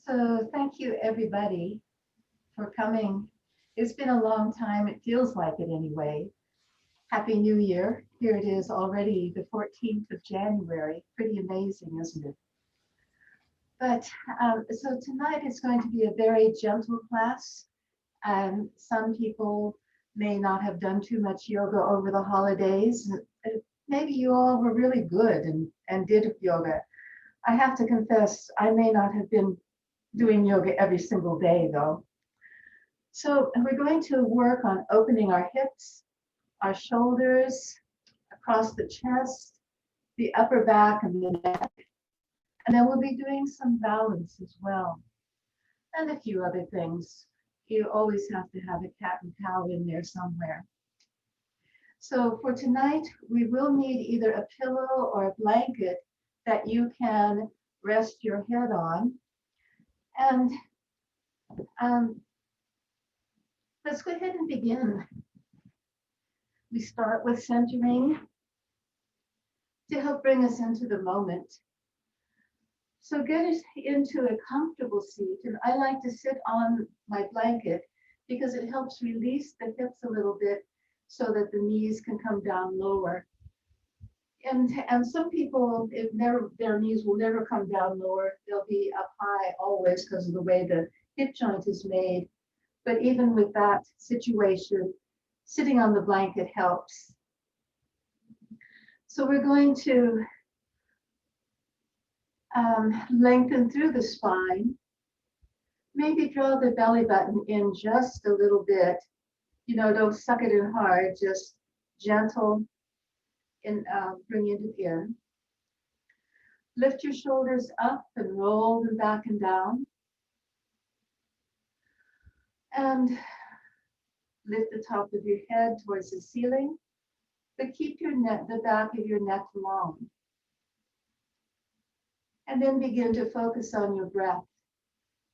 So thank you everybody for coming. It's been a long time. It feels like it anyway. Happy New Year. Here it is already the 14th of January. Pretty amazing, isn't it? But so tonight is going to be a very gentle class. Some people may not have done too much yoga over the holidays. Maybe you all were really good and did yoga. I have to confess, I may not have been doing yoga every single day though. So we're going to work on opening our hips, our shoulders, across the chest, the upper back and the neck. And then we'll be doing some balance as well. And a few other things. You always have to have a cat and cow in there somewhere. So for tonight, we will need either a pillow or a blanket that you can rest your head on. And let's go ahead and begin. We start with centering to help bring us into the moment. So get us into a comfortable seat. And I like to sit on my blanket because it helps release the hips a little bit so that the knees can come down lower. And some people, their knees will never come down lower. They'll be up high always because of the way the hip joint is made. But even with that situation, sitting on the blanket helps. So we're going to lengthen through the spine. Maybe draw the belly button in just a little bit. You know, don't suck it in hard, just gentle and bring it in. Lift your shoulders up and roll them back and down. And lift the top of your head towards the ceiling, but keep your neck, the back of your neck long. And then begin to focus on your breath.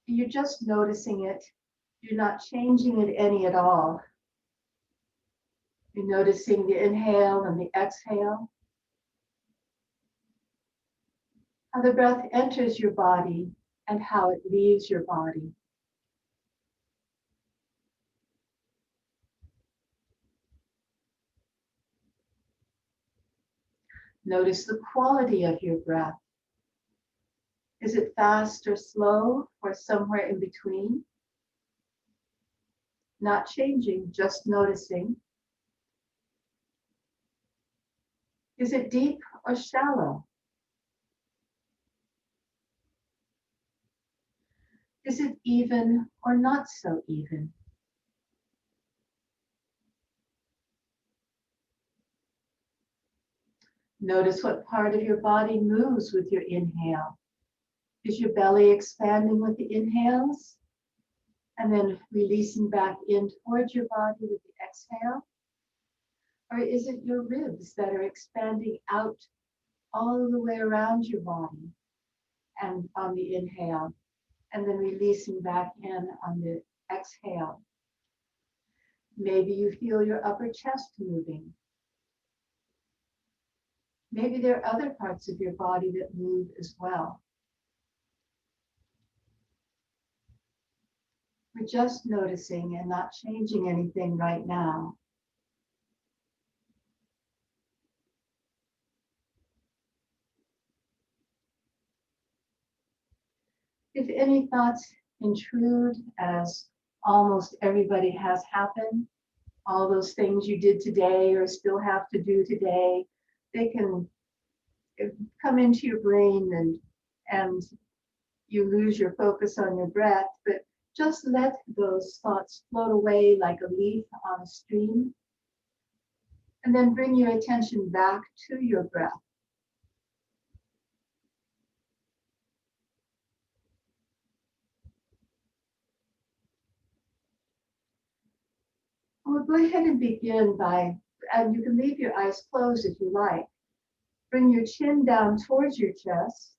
You're just noticing it. You're not changing it any at all. You're noticing the inhale and the exhale. How the breath enters your body and how it leaves your body. Notice the quality of your breath. Is it fast or slow or somewhere in between? Not changing, just noticing. Is it deep or shallow? Is it even or not so even? Notice what part of your body moves with your inhale. Is your belly expanding with the inhales? And then releasing back in towards your body with the exhale? Or is it your ribs that are expanding out all the way around your body and on the inhale, and then releasing back in on the exhale? Maybe you feel your upper chest moving. Maybe there are other parts of your body that move as well. We're just noticing and not changing anything right now. If any thoughts intrude, as almost everybody has happened, all those things you did today or still have to do today, they can come into your brain and you lose your focus on your breath, but just let those thoughts float away like a leaf on a stream, and then bring your attention back to your breath. We'll go ahead and begin by, and you can leave your eyes closed if you like. Bring your chin down towards your chest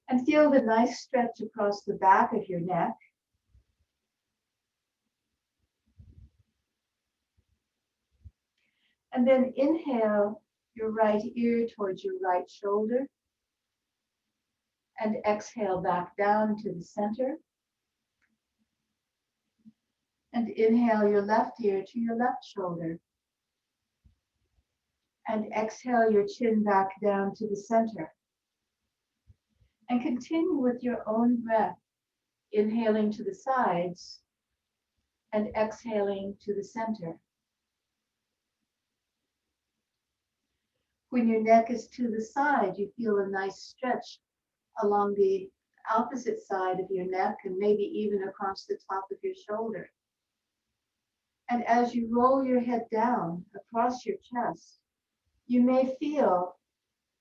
and feel the nice stretch across the back of your neck. And then inhale your right ear towards your right shoulder. And exhale back down to the center. And inhale your left ear to your left shoulder. And exhale your chin back down to the center. And continue with your own breath, inhaling to the sides and exhaling to the center. When your neck is to the side, you feel a nice stretch along the opposite side of your neck and maybe even across the top of your shoulder. And as you roll your head down across your chest, you may feel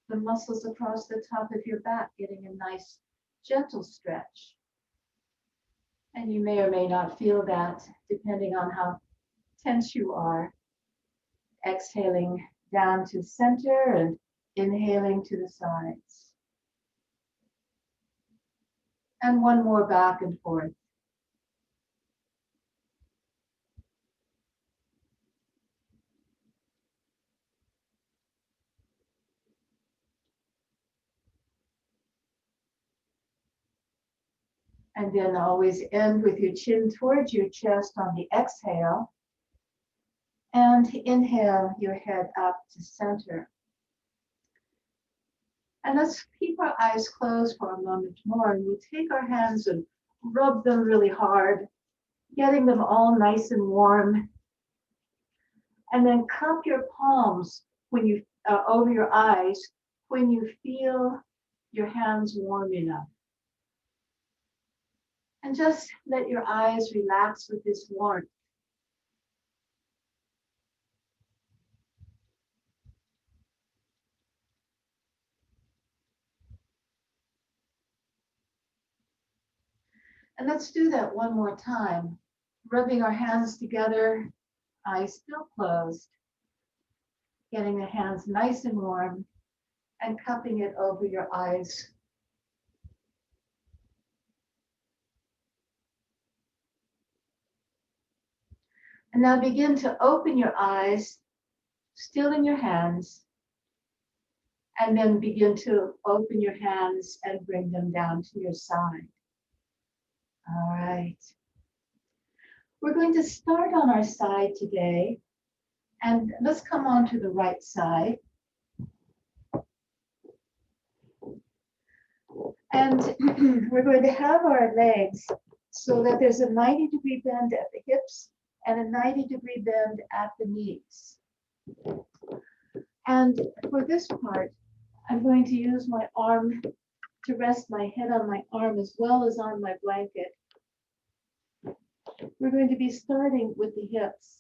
the muscles across the top of your back getting a nice gentle stretch. And you may or may not feel that depending on how tense you are. Exhaling down to center and inhaling to the sides. And one more back and forth. And then always end with your chin towards your chest on the exhale. And inhale your head up to center. And let's keep our eyes closed for a moment more. And we'll take our hands and rub them really hard, getting them all nice and warm. And then cup your palms when you over your eyes when you feel your hands warm enough. And just let your eyes relax with this warmth. And let's do that one more time, rubbing our hands together, eyes still closed, getting the hands nice and warm, and cupping it over your eyes. And now begin to open your eyes, still in your hands, and then begin to open your hands and bring them down to your side. All right. We're going to start on our side today, and let's come on to the right side. And we're going to have our legs so that there's a 90-degree bend at the hips and a 90-degree bend at the knees. And for this part, I'm going to use my arm to rest my head on my arm as well as on my blanket. We're going to be starting with the hips.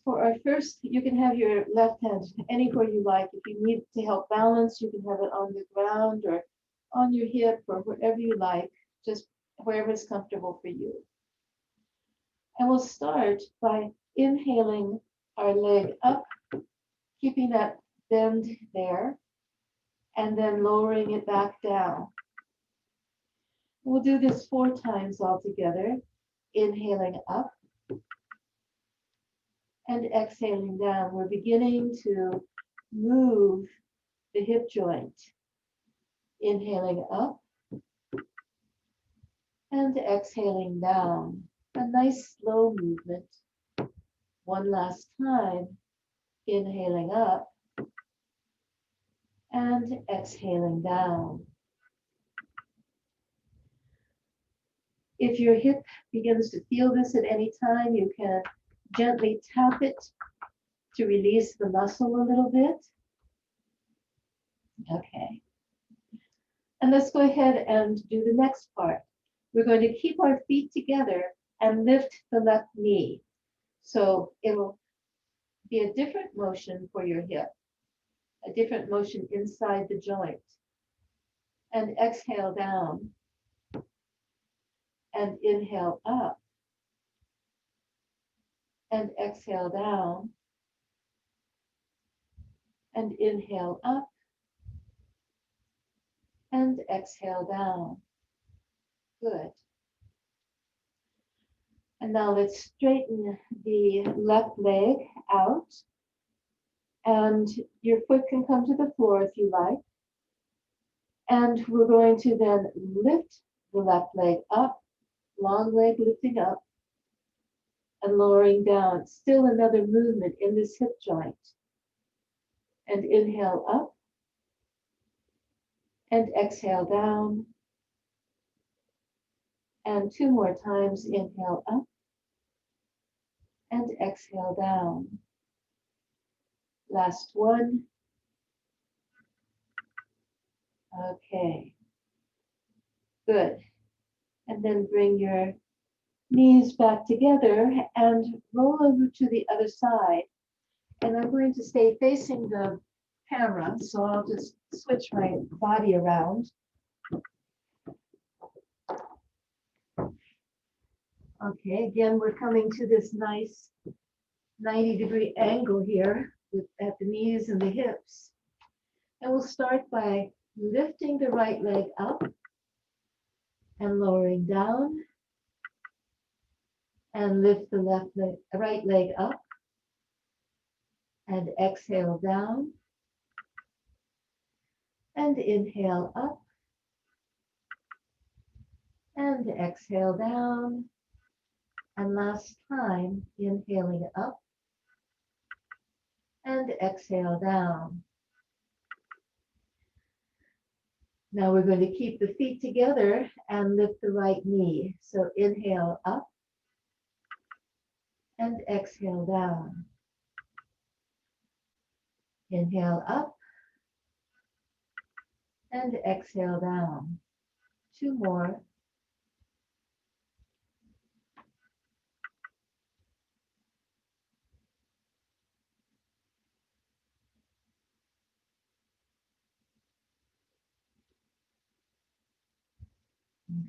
For our first, you can have your left hand anywhere you like. If you need to help balance, you can have it on the ground or on your hip or wherever you like, just wherever is comfortable for you. And we'll start by inhaling our leg up, keeping that bend there, and then lowering it back down. We'll do this 4 times altogether, inhaling up and exhaling down. We're beginning to move the hip joint. Inhaling up and exhaling down. A nice slow movement. One last time, inhaling up and exhaling down. If your hip begins to feel this at any time, you can gently tap it to release the muscle a little bit. Okay. And let's go ahead and do the next part. We're going to keep our feet together and lift the left knee. So it will be a different motion for your hip, a different motion inside the joint. And exhale down. And inhale up. And exhale down. And inhale up. And exhale down. Good. And now let's straighten the left leg out. And your foot can come to the floor if you like. And we're going to then lift the left leg up, long leg lifting up and lowering down. Still another movement in this hip joint. And inhale up and exhale down. And two more times, inhale up and exhale down. Last one. Okay, good. And then bring your knees back together and roll over to the other side. And I'm going to stay facing the camera, so I'll just switch my body around. Okay, again, we're coming to this nice 90-degree angle here at the knees and the hips. And we'll start by lifting the right leg up and lowering down, and lift the right leg up and exhale down, and inhale up and exhale down. And last time, inhaling up and exhale down. Now we're going to keep the feet together and lift the right knee. So inhale up and exhale down. Inhale up and exhale down. Two more.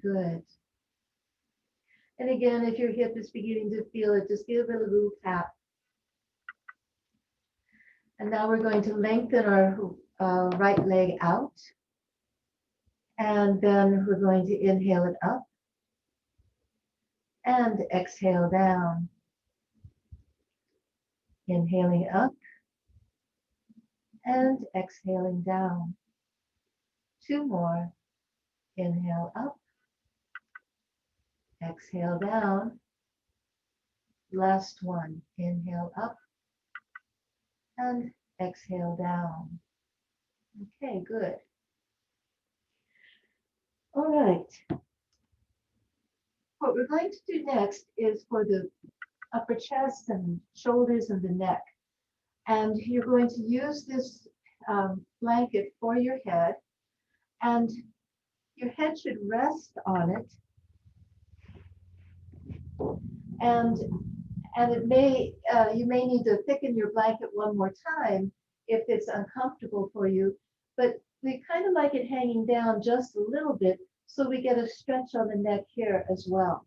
Good. And again, if your hip is beginning to feel it, just give it a little tap. And now we're going to lengthen our right leg out. And then we're going to inhale it up and exhale down. Inhaling up and exhaling down. Two more. Inhale up, exhale down. Last one. Inhale up and exhale down. Okay, good. All right. What we're going to do next is for the upper chest and shoulders and the neck. And you're going to use this blanket for your head, and your head should rest on it. And it may you may need to thicken your blanket one more time if it's uncomfortable for you, but we kind of like it hanging down just a little bit so we get a stretch on the neck here as well.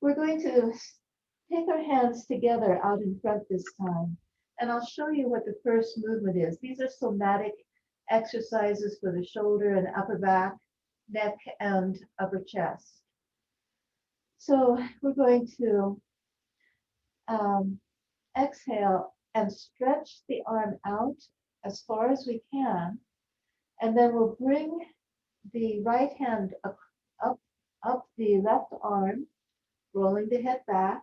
We're going to take our hands together out in front this time, and I'll show you what the first movement is. These are somatic exercises for the shoulder and upper back, neck, and upper chest. So we're going to exhale and stretch the arm out as far as we can, and then we'll bring the right hand up the left arm, rolling the head back,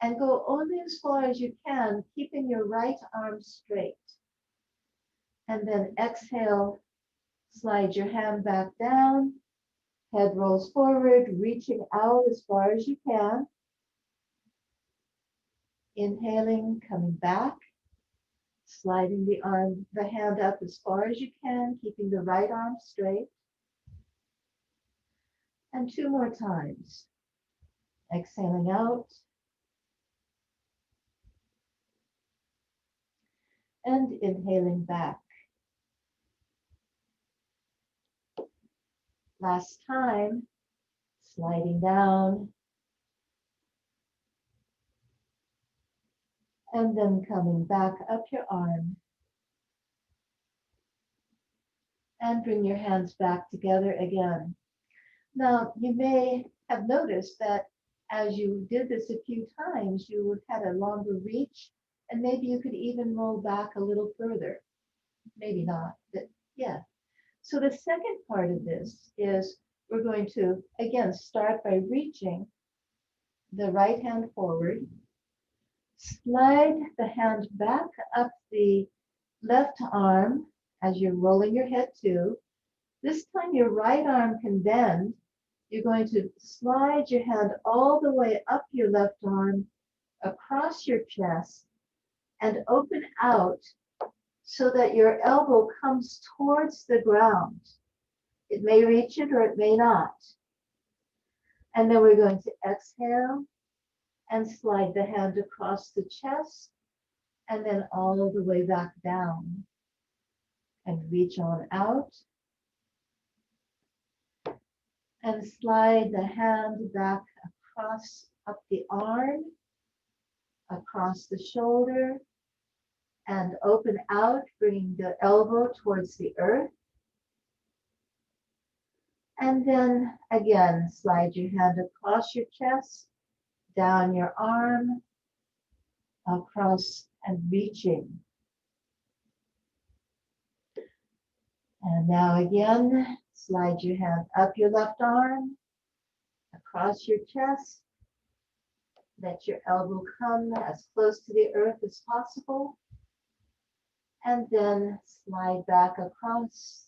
and go only as far as you can, keeping your right arm straight. And then exhale, slide your hand back down, head rolls forward, reaching out as far as you can. Inhaling, coming back, sliding the hand up as far as you can, keeping the right arm straight. And two more times. Exhaling out. And inhaling back. Last time, sliding down. And then coming back up your arm. And bring your hands back together again. Now, you may have noticed that as you did this a few times, you had a longer reach, and maybe you could even roll back a little further. Maybe not, but Yeah. So the second part of this is we're going to, again, start by reaching the right hand forward, slide the hand back up the left arm as you're rolling your head too. This time your right arm can bend. You're going to slide your hand all the way up your left arm, across your chest, and open out so that your elbow comes towards the ground. It may reach it or it may not. And then we're going to exhale and slide the hand across the chest and then all the way back down. And reach on out and slide the hand back across up the arm, across the shoulder, and open out, bringing the elbow towards the earth. And then again, slide your hand across your chest, down your arm, across and reaching. And now again, slide your hand up your left arm, across your chest. Let your elbow come as close to the earth as possible. And then slide back across.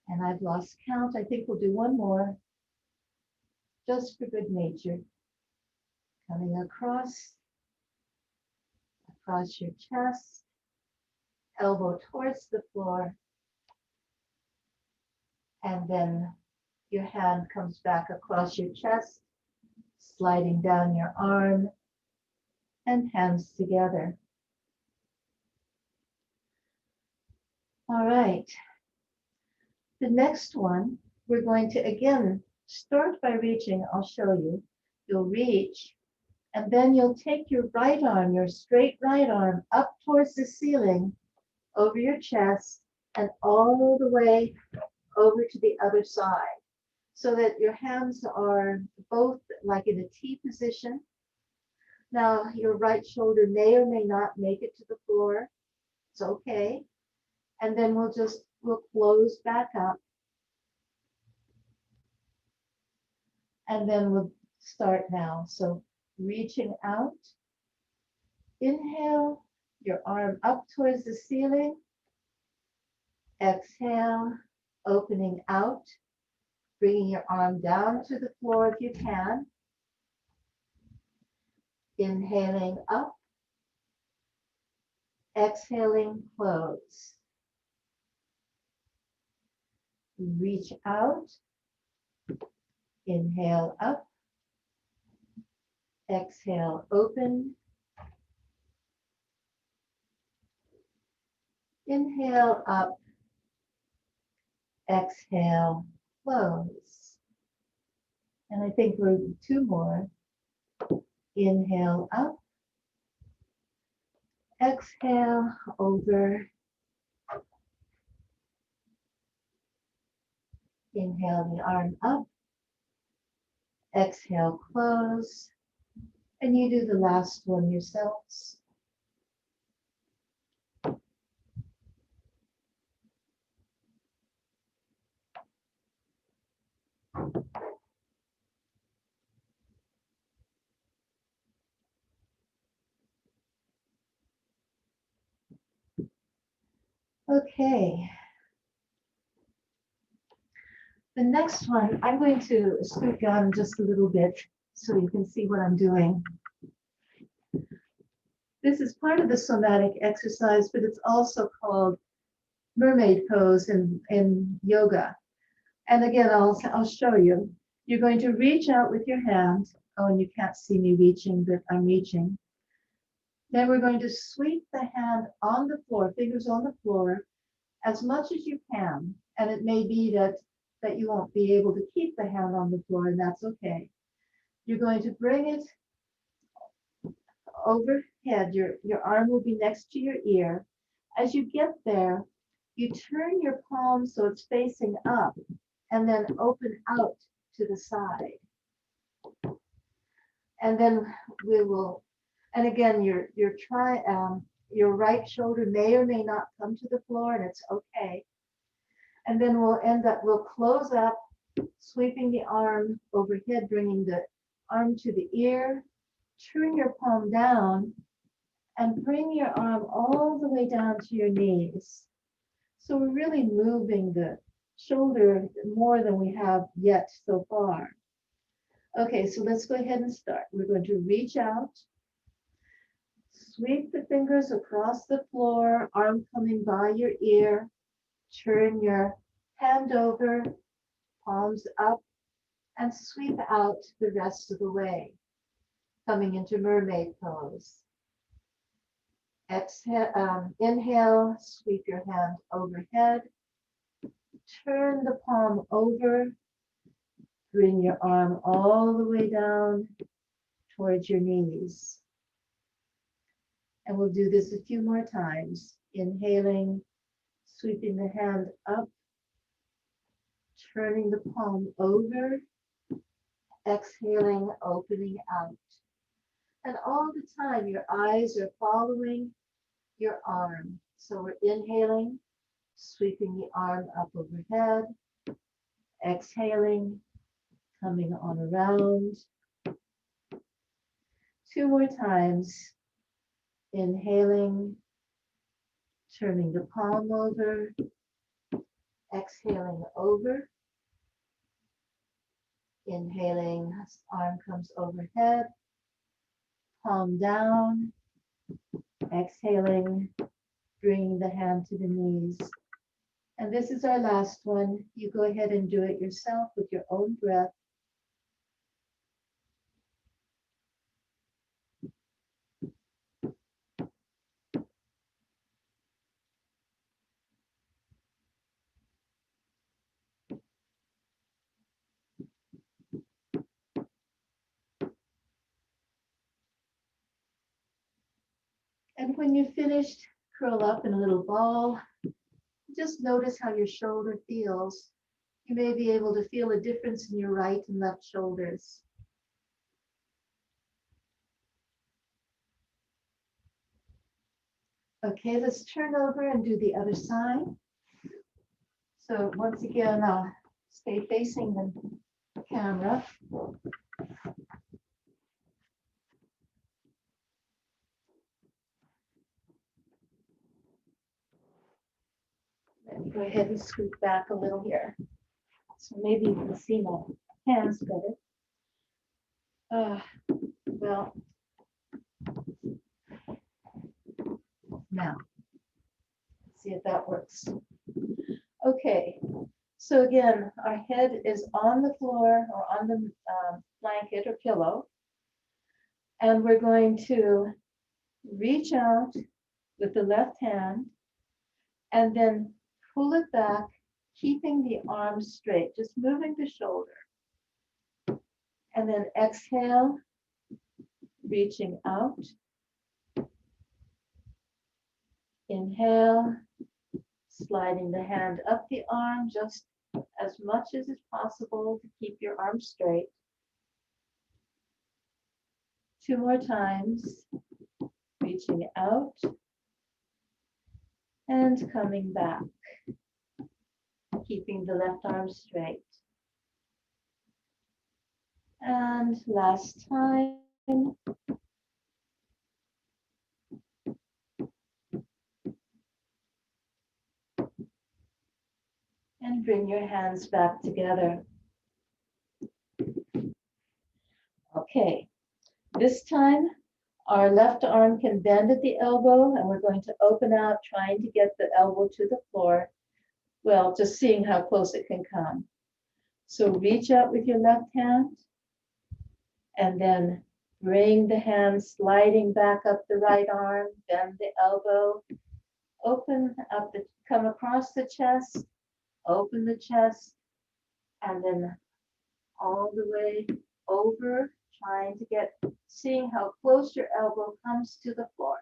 And I've lost count. I think we'll do one more, just for good measure. Coming across your chest, elbow towards the floor. And then your hand comes back across your chest, sliding down your arm, and hands together. All right. The next one, we're going to again start by reaching. I'll show you. You'll reach, and then you'll take your right arm, your straight right arm, up towards the ceiling, over your chest, and all the way over to the other side, so that your hands are both like in a T position. Now, your right shoulder may or may not make it to the floor. It's okay. And then we'll close back up. And then we'll start now. So reaching out. Inhale, your arm up towards the ceiling. Exhale, opening out, bringing your arm down to the floor if you can. Inhaling up. Exhaling, close. Reach out. Inhale up. Exhale, open. Inhale up. Exhale, close. And I think we're two more. Inhale up. Exhale, over. Inhale the arm up. Exhale, close. And you do the last one yourselves. Okay. The next one, I'm going to scoot down just a little bit so you can see what I'm doing. This is part of the somatic exercise, but it's also called mermaid pose in yoga. And again, I'll show you. You're going to reach out with your hand. Oh, and you can't see me reaching, but I'm reaching. Then we're going to sweep the hand on the floor, fingers on the floor, as much as you can. And it may be that you won't be able to keep the hand on the floor, and that's okay. You're going to bring it overhead. Your arm will be next to your ear. As you get there, you turn your palm so it's facing up, and then open out to the side. And then we will, and again, Your right shoulder may or may not come to the floor, and it's okay. And then we'll close up, sweeping the arm overhead, bringing the arm to the ear. Turn your palm down and bring your arm all the way down to your knees. So we're really moving the shoulder more than we have yet so far. Okay, so let's go ahead and start. We're going to reach out, sweep the fingers across the floor, arm coming by your ear. Turn your hand over, palms up, and sweep out the rest of the way, coming into mermaid pose. Exhale, inhale, sweep your hand overhead. Turn the palm over. Bring your arm all the way down towards your knees. And we'll do this a few more times. Inhaling, sweeping the hand up. Turning the palm over. Exhaling, opening out. And all the time, your eyes are following your arm. So we're inhaling, sweeping the arm up overhead. Exhaling, coming on around. 2 more times. Inhaling, turning the palm over. Exhaling over. Inhaling, arm comes overhead. Palm down. Exhaling, bringing the hand to the knees. And this is our last one. You go ahead and do it yourself with your own breath. And when you're finished, curl up in a little ball. Just notice how your shoulder feels. You may be able to feel a difference in your right and left shoulders. Okay, let's turn over and do the other side. So once again, stay facing the camera. Let me go ahead and scoot back a little here. So maybe you can see my hands better. Well, now, let's see if that works. Okay, so again, our head is on the floor or on the blanket or pillow. And we're going to reach out with the left hand and then pull it back, keeping the arm straight, just moving the shoulder. And then exhale, reaching out. Inhale, sliding the hand up the arm just as much as is possible to keep your arm straight. 2 more times, reaching out and coming back, keeping the left arm straight. And last time. And bring your hands back together. Okay, this time our left arm can bend at the elbow and we're going to open out, trying to get the elbow to the floor. Well, just seeing how close it can come. So reach out with your left hand and then bring the hand sliding back up the right arm, bend the elbow, open up come across the chest, open the chest, and then all the way over, trying to seeing how close your elbow comes to the floor.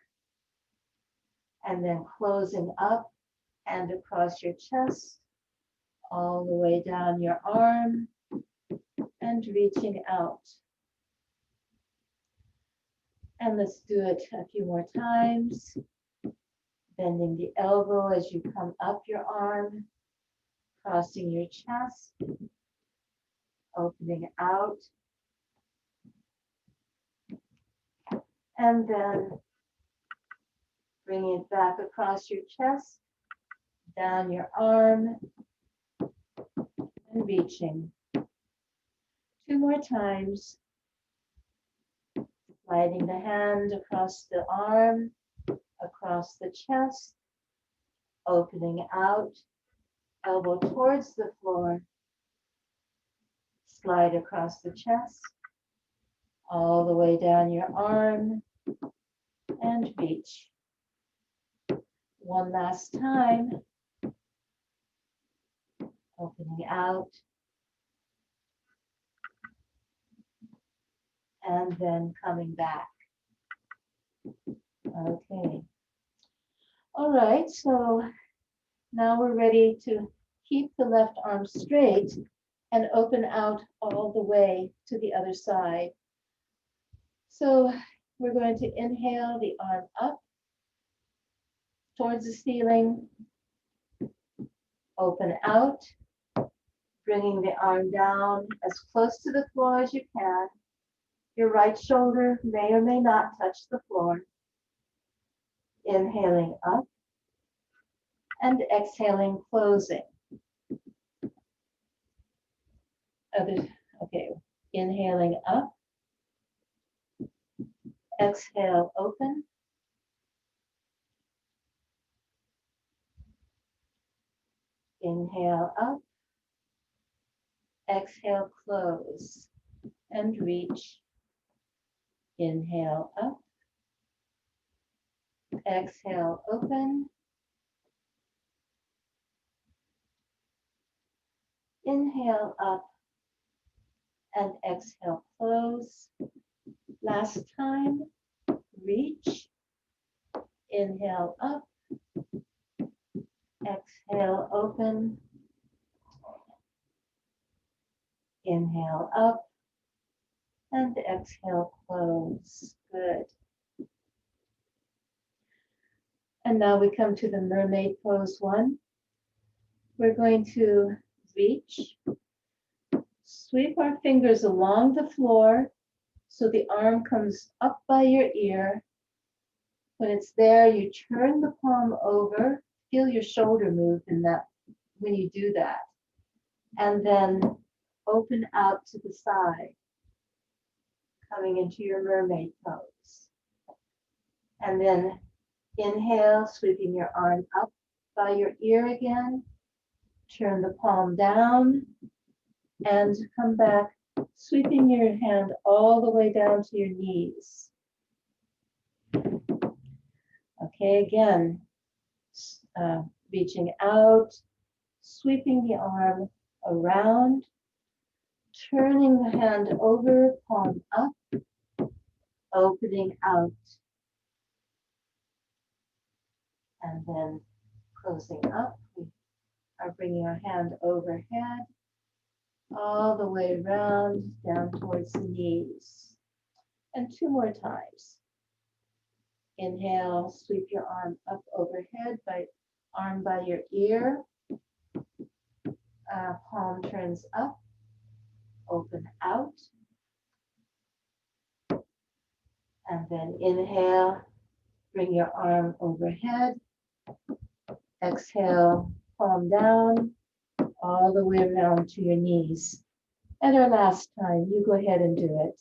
And then closing up and across your chest, all the way down your arm, and reaching out. And let's do it a few more times. Bending the elbow as you come up your arm, crossing your chest, opening out, and then bringing it back across your chest, down your arm, and reaching. 2 more times. Sliding the hand across the arm, across the chest, opening out, elbow towards the floor, slide across the chest, all the way down your arm, and reach. One last time, opening out, and then coming back. Okay. All right, so now we're ready to keep the left arm straight and open out all the way to the other side. So we're going to inhale the arm up towards the ceiling, open out, bringing the arm down as close to the floor as you can. Your right shoulder may or may not touch the floor. Inhaling up and exhaling, closing. Okay, inhaling up, exhale, open. Inhale up, exhale, close, and reach. Inhale up, exhale, open. Inhale up and exhale, close. Last time, reach. Inhale up, exhale, open. Inhale up and exhale, close. Good. And now we come to the mermaid pose 1. We're going to reach, sweep our fingers along the floor so the arm comes up by your ear. When it's there, you turn the palm over, feel your shoulder move in that when you do that. And then open out to the side, coming into your mermaid pose. And then inhale, sweeping your arm up by your ear again. Turn the palm down and come back, sweeping your hand all the way down to your knees. Okay, again, reaching out, sweeping the arm around, turning the hand over, palm up, opening out, and then closing up. We are bringing our hand overhead, all the way around, down towards the knees. And 2 more times. Inhale, sweep your arm up overhead, arm by your ear. Palm turns up, open out. And then inhale, bring your arm overhead. Exhale, palm down, all the way around to your knees. And our last time, you go ahead and do it.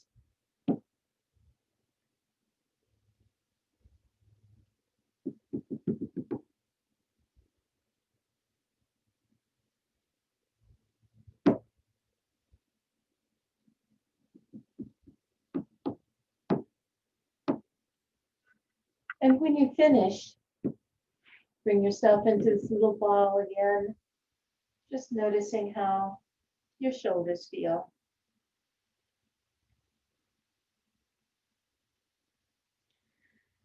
And when you finish, bring yourself into this little ball again, just noticing how your shoulders feel.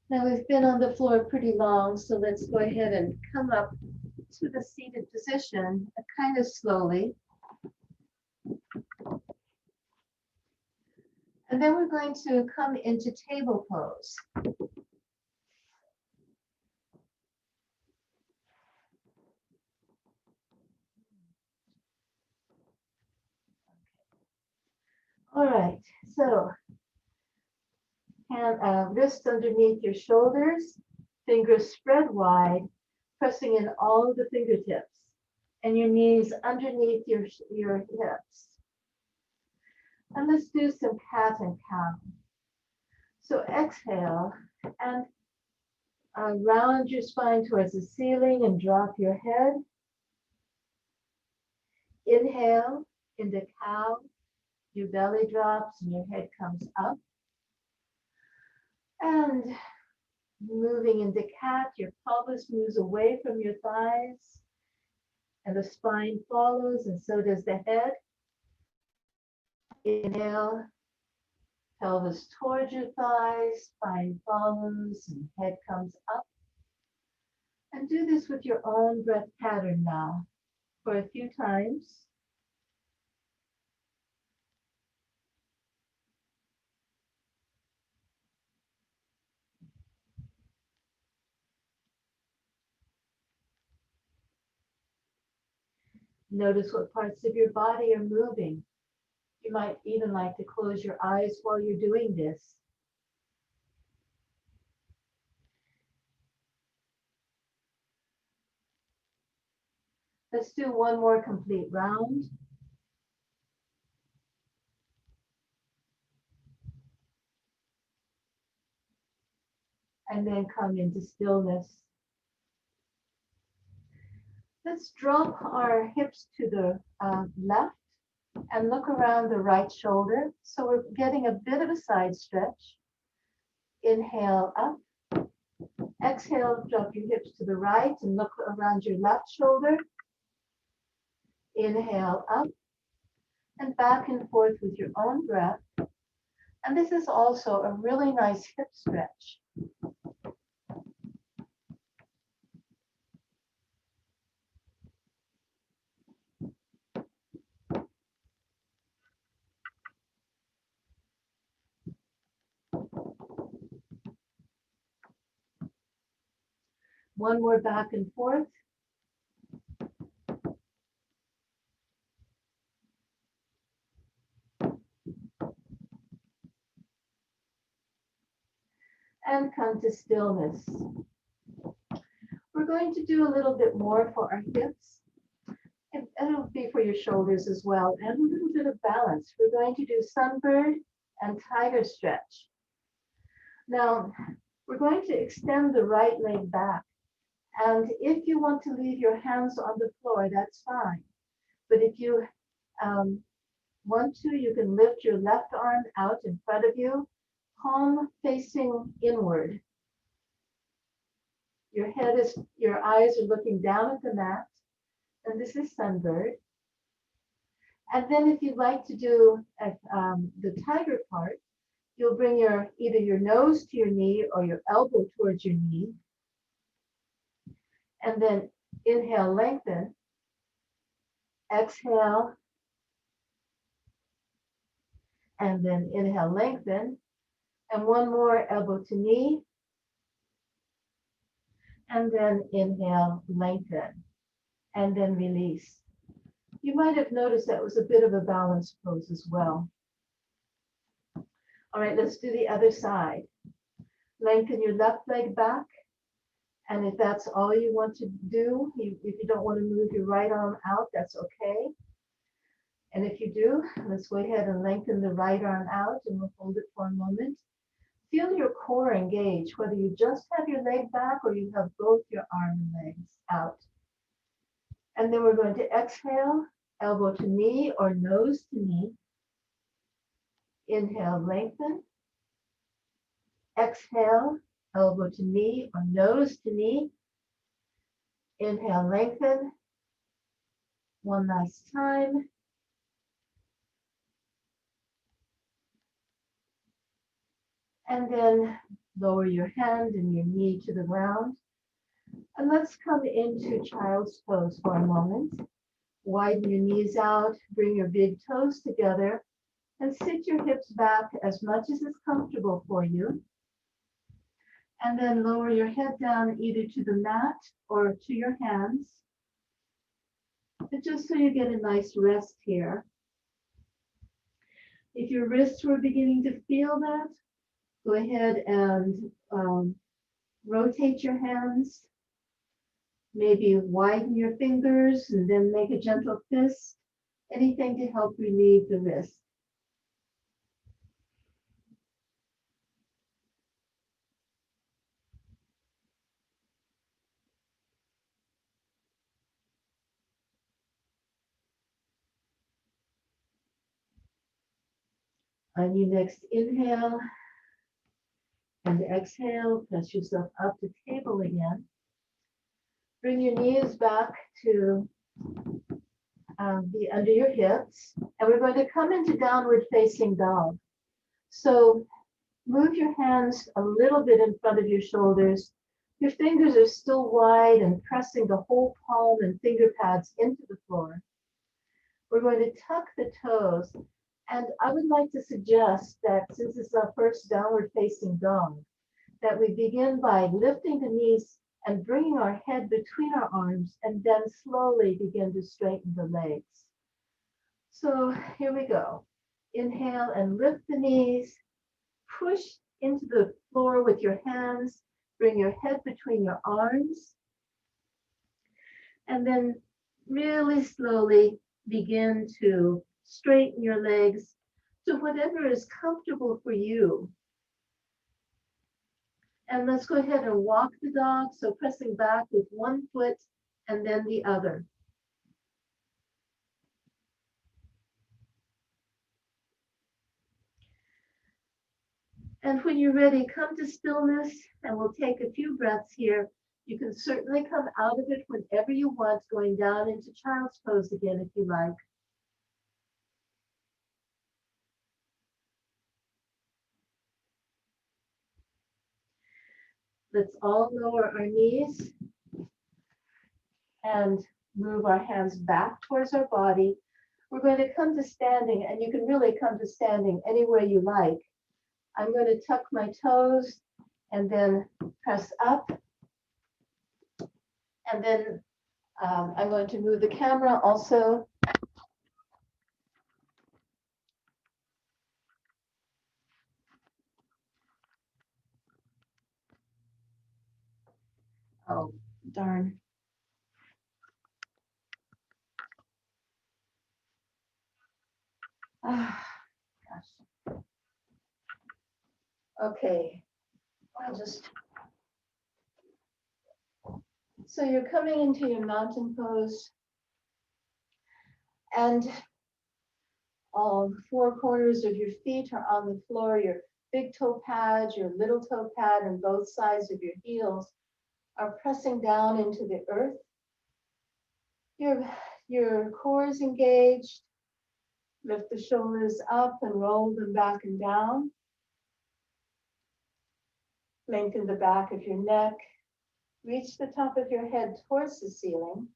Now we've been on the floor pretty long, so let's go ahead and come up to the seated position kind of slowly. And then we're going to come into table pose. All right, so wrists underneath your shoulders, fingers spread wide, pressing in all of the fingertips, and your knees underneath your hips. And let's do some cat and cow. So exhale and round your spine towards the ceiling and drop your head. Inhale into cow, your belly drops and your head comes up. And moving into cat, your pelvis moves away from your thighs and the spine follows, and so does the head. Inhale, pelvis towards your thighs, spine follows, and head comes up. And do this with your own breath pattern now for a few times. Notice what parts of your body are moving. You might even like to close your eyes while you're doing this. Let's do one more complete round. And then come into stillness. Let's drop our hips to the left and look around the right shoulder. So we're getting a bit of a side stretch. Inhale up. Exhale, drop your hips to the right and look around your left shoulder. Inhale up and back and forth with your own breath. And this is also a really nice hip stretch. One more back and forth. And come to stillness. We're going to do a little bit more for our hips. And it'll be for your shoulders as well. And a little bit of balance. We're going to do sunbird and tiger stretch. Now, we're going to extend the right leg back. And if you want to leave your hands on the floor, that's fine. But if you want to, you can lift your left arm out in front of you, palm facing inward. Your eyes are looking down at the mat, and this is sunbird. And then if you'd like to do the tiger part, you'll bring either your nose to your knee or your elbow towards your knee. And then inhale, lengthen. Exhale. And then inhale, lengthen. And one more, elbow to knee. And then inhale, lengthen. And then release. You might have noticed that was a bit of a balance pose as well. All right, let's do the other side. Lengthen your left leg back. And if that's all you want to do, if you don't want to move your right arm out, that's okay. And if you do, let's go ahead and lengthen the right arm out and we'll hold it for a moment. Feel your core engage, whether you just have your leg back or you have both your arm and legs out. And then we're going to exhale, elbow to knee or nose to knee. Inhale, lengthen. Exhale, elbow to knee or nose to knee. Inhale, lengthen. One last time. And then lower your hand and your knee to the ground. And let's come into child's pose for a moment. Widen your knees out, bring your big toes together, and sit your hips back as much as is comfortable for you. And then lower your head down either to the mat or to your hands. But just so you get a nice rest here. If your wrists were beginning to feel that, go ahead and rotate your hands. Maybe widen your fingers and then make a gentle fist. Anything to help relieve the wrist. On your next inhale and exhale, press yourself up to table again. Bring your knees back to be under your hips. And we're going to come into downward facing dog. So move your hands a little bit in front of your shoulders. Your fingers are still wide and pressing the whole palm and finger pads into the floor. We're going to tuck the toes. And I would like to suggest that since it's our first downward facing dog, that we begin by lifting the knees and bringing our head between our arms and then slowly begin to straighten the legs. So here we go. Inhale and lift the knees. Push into the floor with your hands. Bring your head between your arms. And then really slowly begin to straighten your legs to whatever is comfortable for you. And let's go ahead and walk the dog. So pressing back with one foot and then the other. And when you're ready, come to stillness, and we'll take a few breaths here. You can certainly come out of it whenever you want, going down into child's pose again if you like. Let's all lower our knees and move our hands back towards our body. We're going to come to standing, and you can really come to standing anywhere you like. I'm going to tuck my toes and then press up. And then I'm going to move the camera also. Oh, darn. Ah, gosh. Okay, I'll just. So you're coming into your mountain pose, and all four corners of your feet are on the floor. Your big toe pad, your little toe pad, and both sides of your heels are pressing down into the earth. Your core is engaged. Lift the shoulders up and roll them back and down. Lengthen the back of your neck. Reach the top of your head towards the ceiling.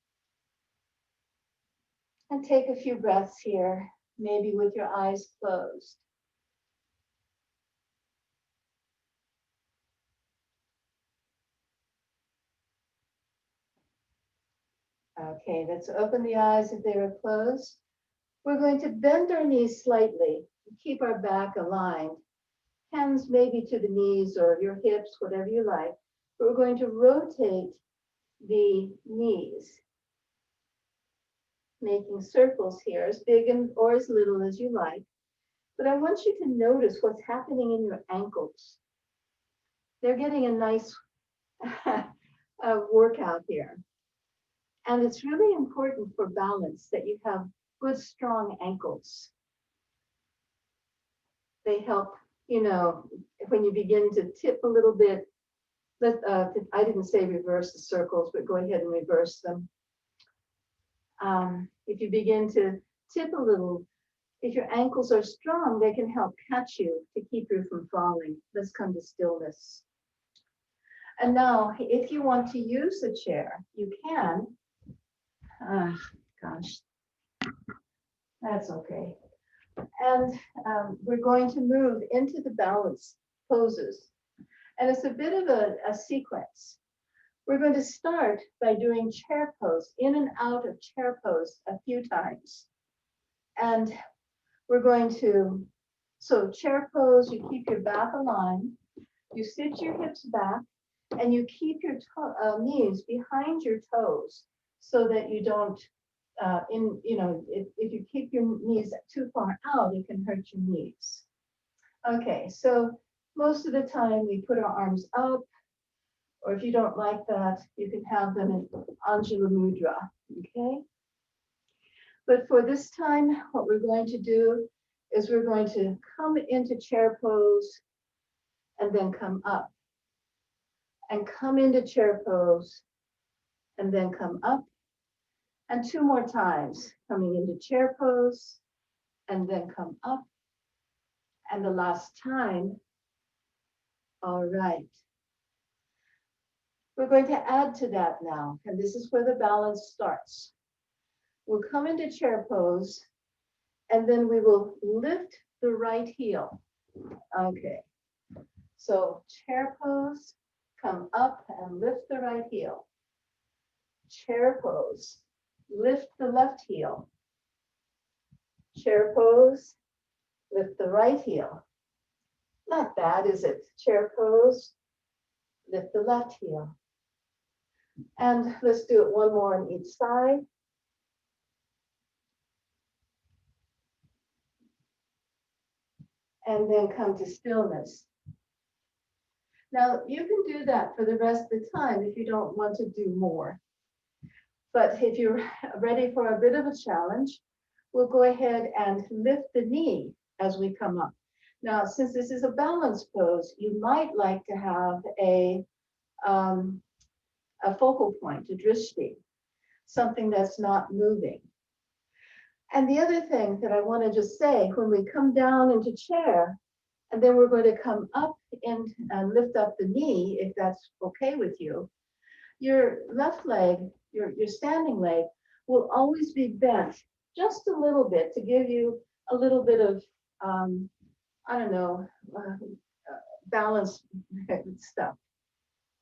And take a few breaths here, maybe with your eyes closed. Okay, let's open the eyes if they are closed. We're going to bend our knees slightly and keep our back aligned. Hands maybe to the knees or your hips, whatever you like. But we're going to rotate the knees, making circles here, as big or as little as you like. But I want you to notice what's happening in your ankles. They're getting a nice workout here. And it's really important for balance that you have good, strong ankles. They help, when you begin to tip a little bit. I didn't say reverse the circles, but go ahead and reverse them. If you begin to tip a little, if your ankles are strong, they can help catch you to keep you from falling. Let's come to stillness. And now, if you want to use the chair, you can. Gosh, that's okay. And we're going to move into the balance poses. And it's a bit of a sequence. We're going to start by doing chair pose, in and out of chair pose a few times. And we're going to, so chair pose, you keep your back aligned, you sit your hips back, and you keep your knees behind your toes so that you don't, if you keep your knees too far out, it can hurt your knees. Okay, so most of the time we put our arms up, or if you don't like that, you can have them in Anjali Mudra, okay? But for this time, what we're going to do is we're going to come into chair pose and then come up. And come into chair pose and then come up. And two more times, coming into chair pose and then come up. And the last time, all right. We're going to add to that now, and this is where the balance starts. We'll come into chair pose, and then we will lift the right heel. Okay, so chair pose, come up and lift the right heel. Chair pose, lift the left heel. Chair pose, lift the right heel. Not bad, is it? Chair pose, lift the left heel. And let's do it one more on each side. And then come to stillness. Now, you can do that for the rest of the time if you don't want to do more. But if you're ready for a bit of a challenge, we'll go ahead and lift the knee as we come up. Now, since this is a balance pose, you might like to have a focal point, a drishti, something that's not moving. And the other thing that I want to just say, when we come down into chair, and then we're going to come up and lift up the knee, if that's okay with you, your left leg, your standing leg, will always be bent just a little bit to give you a little bit of, balance stuff.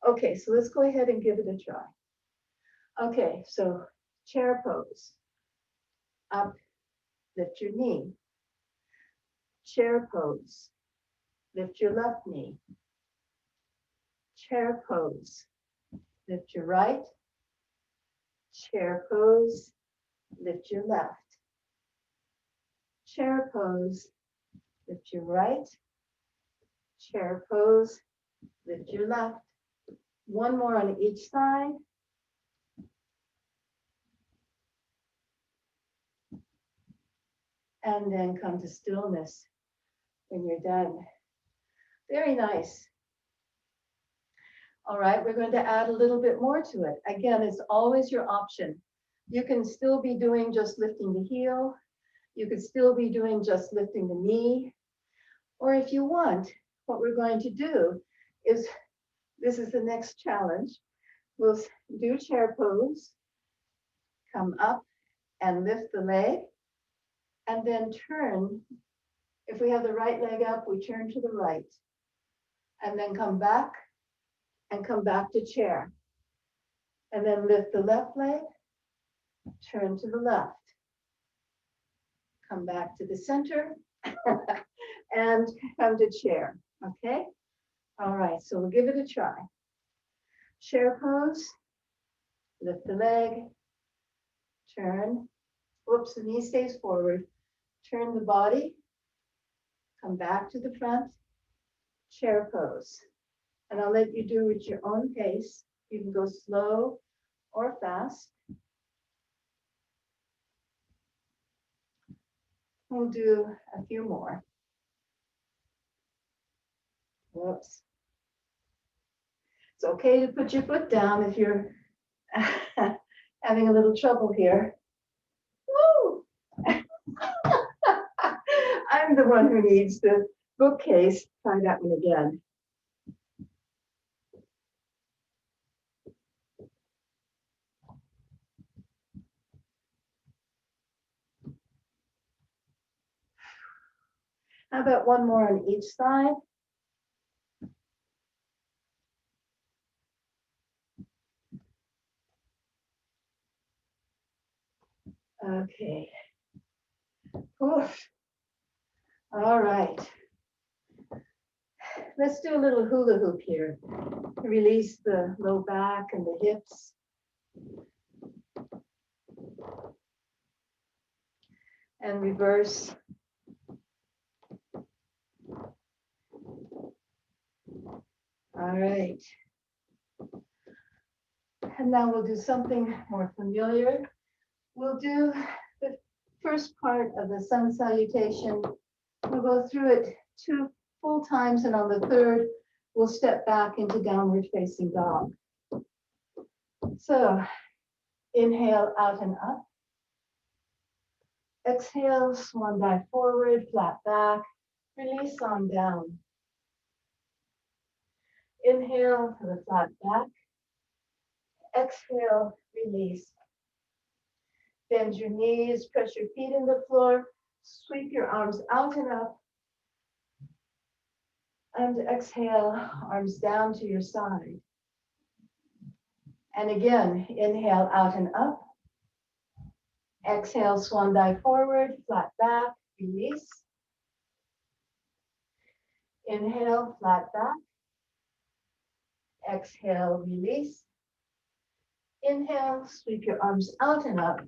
Okay, so let's go ahead and give it a try. Okay, so chair pose. Up, lift your knee. Chair pose. Lift your left knee. Chair pose. Lift your right. Chair pose. Lift your left. Chair pose. Lift your right. Chair pose. Lift your left. One more on each side. And then come to stillness when you're done. Very nice. All right, we're going to add a little bit more to it. Again, it's always your option. You can still be doing just lifting the heel. You could still be doing just lifting the knee. Or if you want, what we're going to do is, this is the next challenge. We'll do chair pose, come up and lift the leg, and then turn. If we have the right leg up, we turn to the right, and then come back and come back to chair. And then lift the left leg, turn to the left, come back to the center, and come to chair, okay? All right, so we'll give it a try. Chair pose, lift the leg, turn. Whoops, the knee stays forward. Turn the body, come back to the front, chair pose. And I'll let you do it at your own pace. You can go slow or fast. We'll do a few more. Whoops. It's okay to put your foot down if you're having a little trouble here. Woo! I'm the one who needs the bookcase. Try that one again. How about one more on each side? Okay. Oof. All right. Let's do a little hula hoop here. Release the low back and the hips. And reverse. All right. And now we'll do something more familiar. We'll do the first part of the sun salutation. We'll go through it 2 full times, and on the third, we'll step back into downward facing dog. So inhale out and up. Exhale, swan dive forward, flat back. Release on down. Inhale to the flat back. Exhale, release. Bend your knees, press your feet in the floor, sweep your arms out and up. And exhale, arms down to your side. And again, inhale out and up. Exhale, swan dive forward, flat back, release. Inhale, flat back. Exhale, release. Inhale, sweep your arms out and up.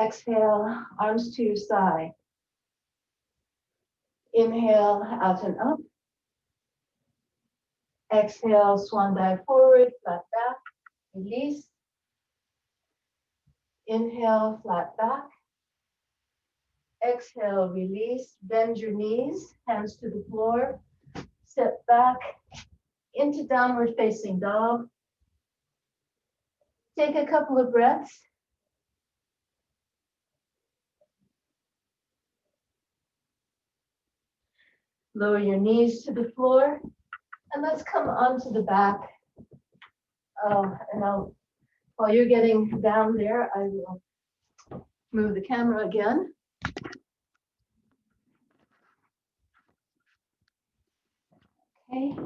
Exhale, arms to your side. Inhale, out and up. Exhale, swan dive forward, flat back, release. Inhale, flat back. Exhale, release. Bend your knees, hands to the floor. Step back into downward facing dog. Take a couple of breaths. Lower your knees to the floor. And let's come onto the back. While you're getting down there, I will move the camera again. Okay.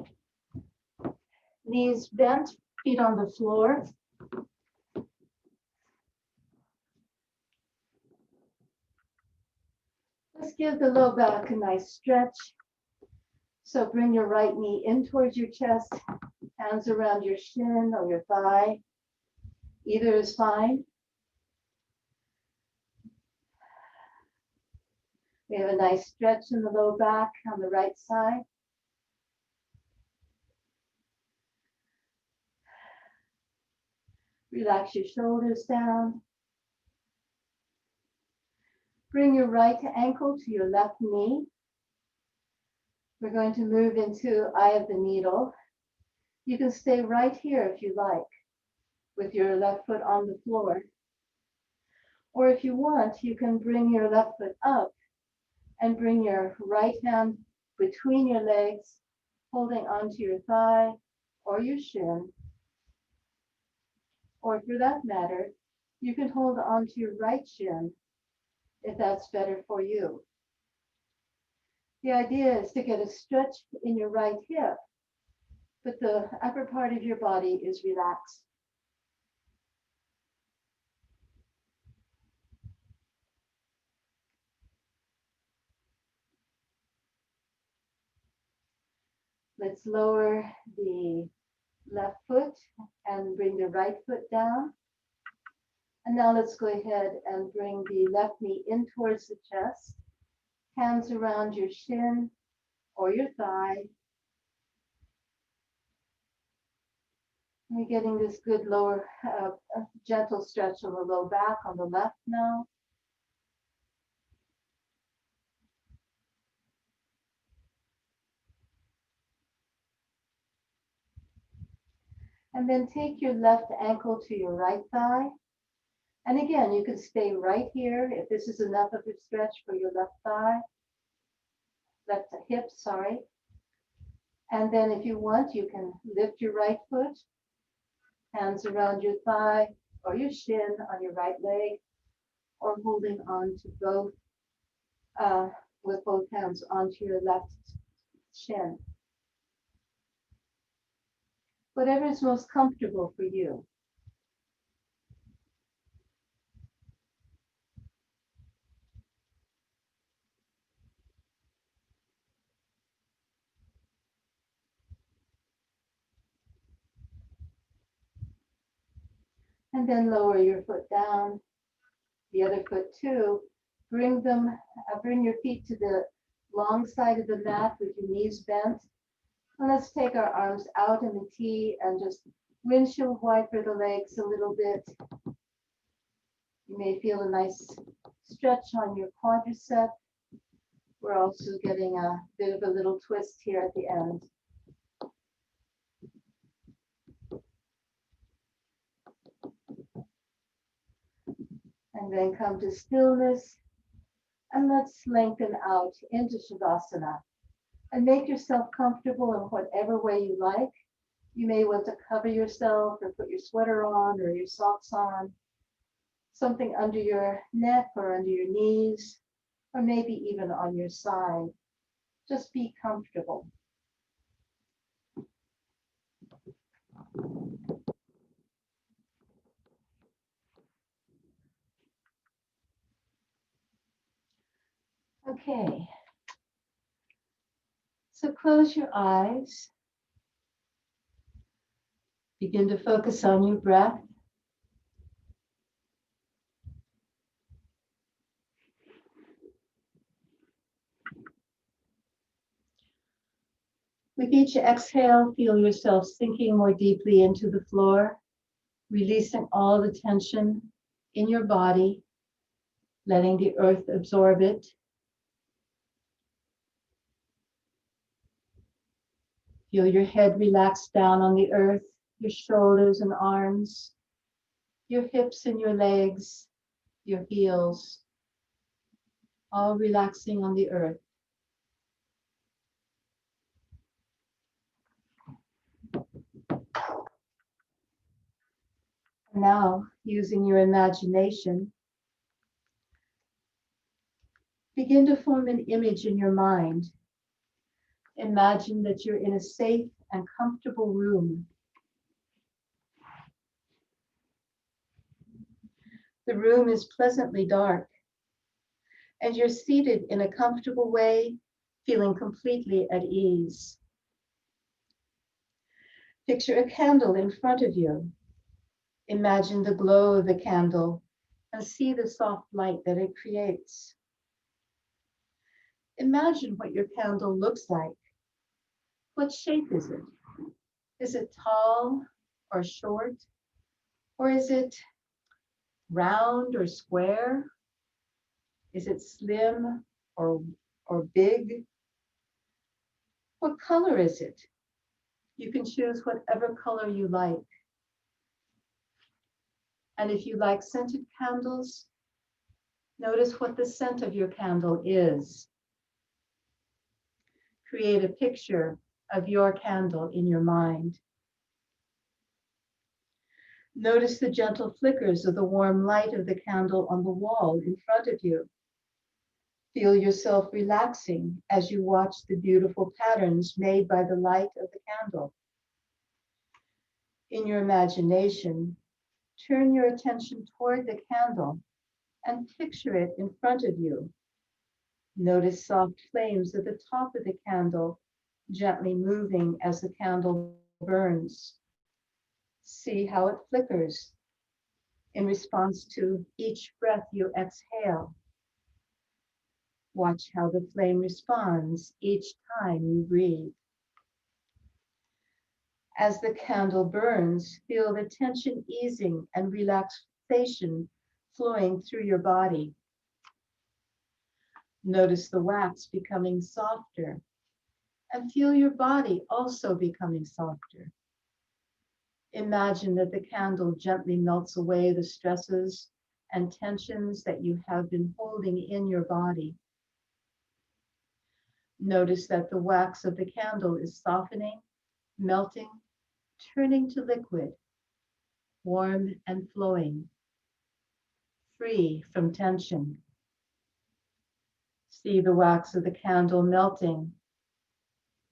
Knees bent, feet on the floor. Let's give the low back a nice stretch. So bring your right knee in towards your chest, hands around your shin or your thigh. Either is fine. We have a nice stretch in the low back on the right side. Relax your shoulders down. Bring your right ankle to your left knee. We're going to move into eye of the needle. You can stay right here if you like, with your left foot on the floor. Or if you want, you can bring your left foot up and bring your right hand between your legs, holding onto your thigh or your shin. Or for that matter, you can hold onto your right shin if that's better for you. The idea is to get a stretch in your right hip, but the upper part of your body is relaxed. Let's lower the left foot and bring the right foot down. And now let's go ahead and bring the left knee in towards the chest, hands around your shin or your thigh. We're getting this good lower, gentle stretch on the low back on the left now. And then take your left ankle to your right thigh. And again, you can stay right here if this is enough of a stretch for your left thigh, left hip, sorry. And then if you want, you can lift your right foot, hands around your thigh or your shin on your right leg, or holding on to both, with both hands onto your left shin. Whatever is most comfortable for you. And then lower your foot down, the other foot too. Bring your feet to the long side of the mat with your knees bent. And let's take our arms out in the T and just windshield wiper the legs a little bit. You may feel a nice stretch on your quadricep. We're also getting a bit of a little twist here at the end. And then come to stillness. And let's lengthen out into Shavasana. And make yourself comfortable in whatever way you like. You may want to cover yourself or put your sweater on or your socks on. Something under your neck or under your knees, or maybe even on your side. Just be comfortable. Okay. So close your eyes. Begin to focus on your breath. With each exhale, feel yourself sinking more deeply into the floor, releasing all the tension in your body, letting the earth absorb it. Feel your head relax down on the earth, your shoulders and arms, your hips and your legs, your heels, all relaxing on the earth. Now, using your imagination, begin to form an image in your mind. Imagine that you're in a safe and comfortable room. The room is pleasantly dark, and you're seated in a comfortable way, feeling completely at ease. Picture a candle in front of you. Imagine the glow of the candle and see the soft light that it creates. Imagine what your candle looks like. What shape is it? Is it tall or short? Or is it round or square? Is it slim or big? What color is it? You can choose whatever color you like. And if you like scented candles, notice what the scent of your candle is. Create a picture of your candle in your mind. Notice the gentle flickers of the warm light of the candle on the wall in front of you. Feel yourself relaxing as you watch the beautiful patterns made by the light of the candle. In your imagination, turn your attention toward the candle and picture it in front of you. Notice soft flames at the top of the candle, gently moving as the candle burns. See how it flickers in response to each breath you exhale. Watch how the flame responds each time you breathe. As the candle burns, feel the tension easing and relaxation flowing through your body. Notice the wax becoming softer and feel your body also becoming softer. Imagine that the candle gently melts away the stresses and tensions that you have been holding in your body. Notice that the wax of the candle is softening, melting, turning to liquid, warm and flowing, free from tension. See the wax of the candle melting,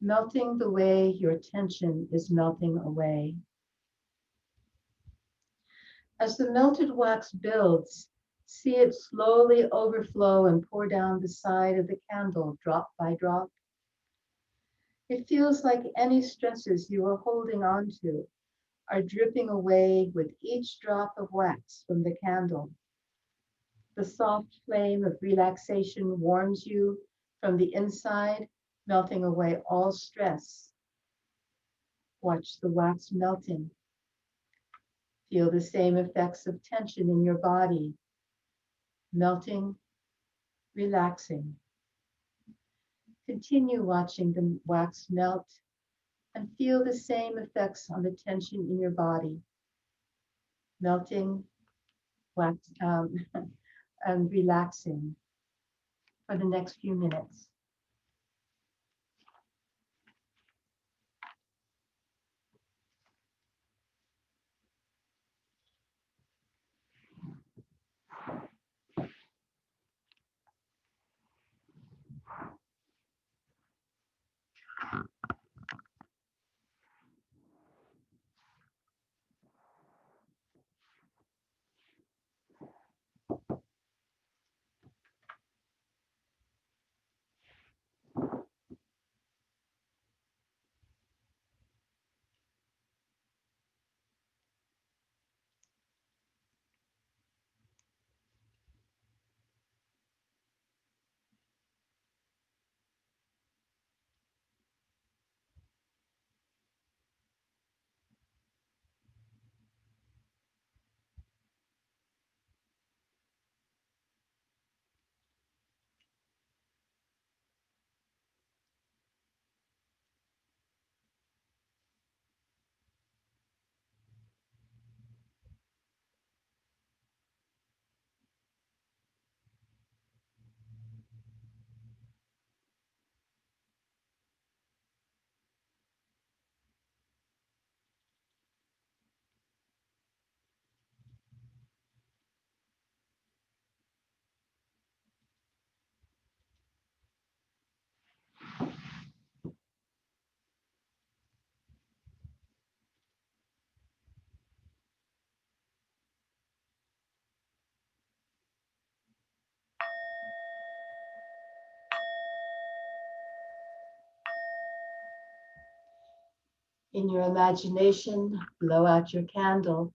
melting the way your tension is melting away. As the melted wax builds, see it slowly overflow and pour down the side of the candle drop by drop. It feels like any stresses you are holding on to are dripping away with each drop of wax from the candle. The soft flame of relaxation warms you from the inside, melting away all stress. Watch the wax melting. Feel the same effects of tension in your body, melting, relaxing. Continue watching the wax melt and feel the same effects on the tension in your body, melting, wax, and relaxing for the next few minutes. In your imagination, blow out your candle,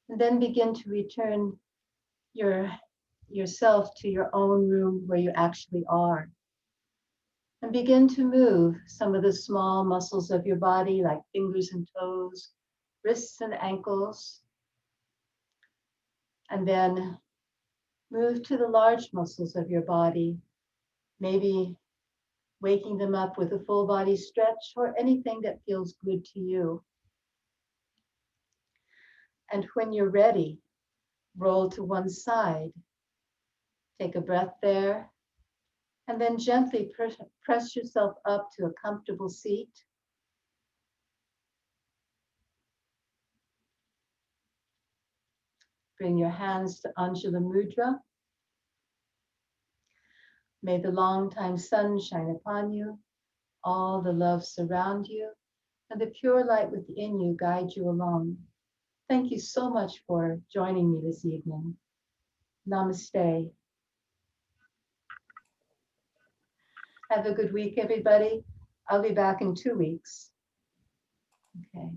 and then begin to return yourself to your own room where you actually are. And begin to move some of the small muscles of your body, like fingers and toes, wrists and ankles. And then move to the large muscles of your body, maybe waking them up with a full body stretch or anything that feels good to you. And when you're ready, roll to one side. Take a breath there, and then gently press yourself up to a comfortable seat. Bring your hands to Anjula Mudra. May the long-time sun shine upon you, all the love surround you, and the pure light within you guide you along. Thank you so much for joining me this evening. Namaste. Have a good week, everybody. I'll be back in 2 weeks. Okay.